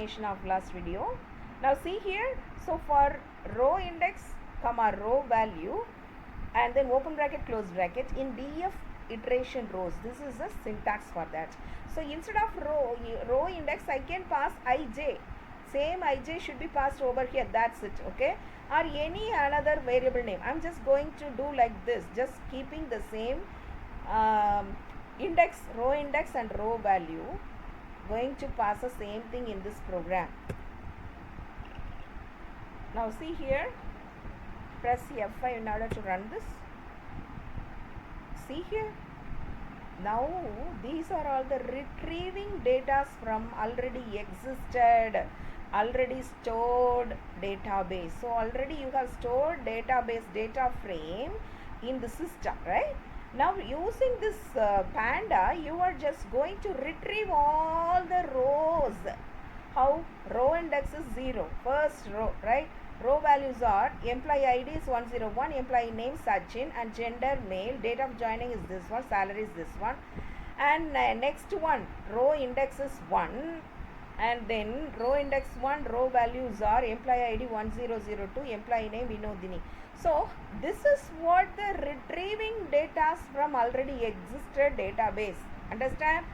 explanation of last video. Now see here, so for row index comma row value and then open bracket close bracket in df iteration rows, this is the syntax for that. So instead of row index I can pass ij, same ij should be passed over here, that's it, okay, or any another variable name. I'm just going to do like this, just keeping the same index, row index and row value, going to pass the same thing in this program. Now see here, press F5 in order to run this. See here, now these are all the retrieving data from already existed, already stored database. So already you have stored database data frame in the system, right? Now using this panda, you are just going to retrieve all the rows. How? Row index is 0, first row, right? Row values are employee ID is 101, employee name Sachin, and gender male, date of joining is this one, salary is this one, and next one, row index is 1, and then row index 1, row values are employee ID 1002, employee name Vinodini. So this is what the retrieving data from already existed database. Understand?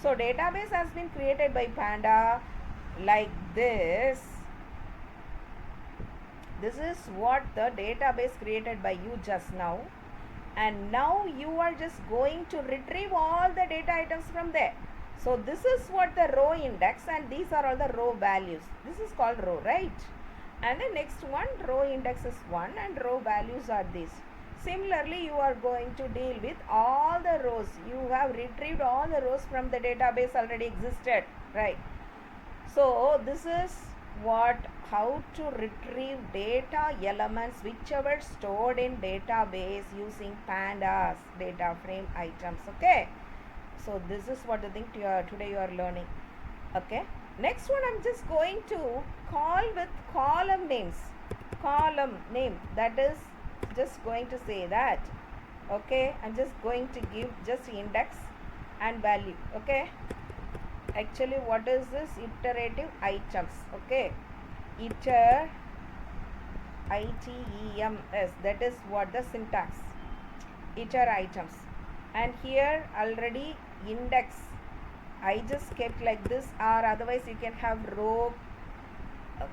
So database has been created by Panda like this. This is what the database created by you just now, and now you are just going to retrieve all the data items from there. So this is what the row index, and these are all the row values. This is called row, right? And the next one, row index is 1 and row values are these. Similarly, you are going to deal with all the rows. You have retrieved all the rows from the database already existed, right? So this is what, how to retrieve data elements whichever stored in database using pandas data frame items. Okay, so this is what the thing today you are learning. Okay, next one I'm just going to call with column names. Column name, that is just going to say that, okay, I'm just going to give just index and value. Okay, actually what is this? Iterative items. Okay, iter items, that is what the syntax, iter items. And here already index I just kept like this, or otherwise you can have row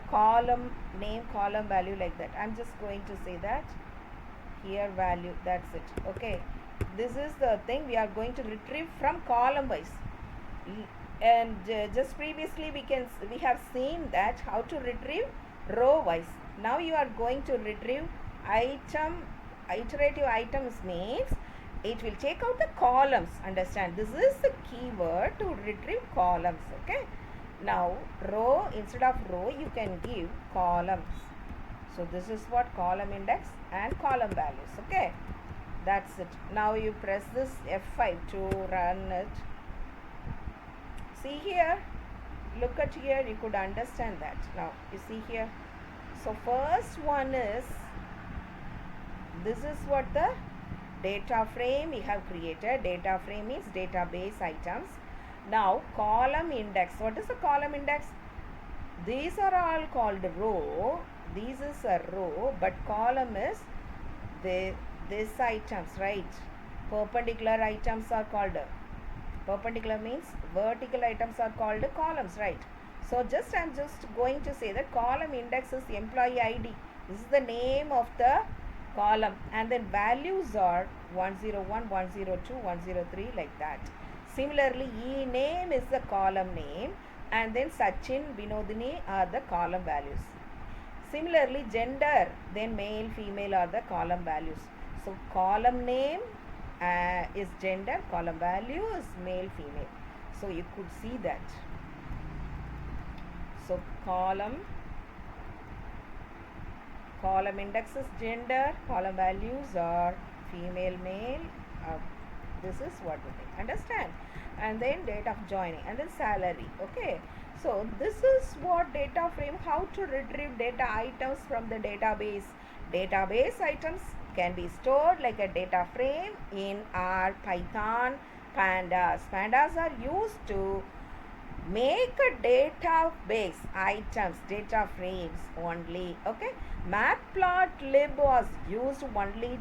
column name, column value, like that. I'm just going to say that here value, that's it. Okay, this is the thing we are going to retrieve from column wise. And just previously we have seen that how to retrieve row wise. Now you are going to retrieve item. Iterative items means it will take out the columns. Understand, this is the keyword to retrieve columns. Okay, now row, instead of row you can give columns. So this is what column index and column values. Okay, that's it. Now you press this F5 to run it. See here, look at here, you could understand that. Now you see here, so first one is, this is what the data frame we have created. Data frame means database items. Now column index, what is a column index? These are all called row, this is a row, but column is this items, right? Perpendicular items are called, perpendicular means vertical items are called columns, right? So just I'm just going to say that column index is employee ID. This is the name of the column, and then values are 101, 102, 103, like that. Similarly, e name is the column name, and then Sachin, Vinodini are the column values. Similarly, gender, then male, female are the column values. So column name is gender, column value is male, female. So you could see that. So column index is gender, column values are female, male. This is what we think. Understand? And then date of joining, and then salary. Okay, so this is what data frame, how to retrieve data items from the database. Database items can be stored like a data frame in R, Python, pandas. Pandas are used to make a database items, data frames only. Okay, matplotlib was used only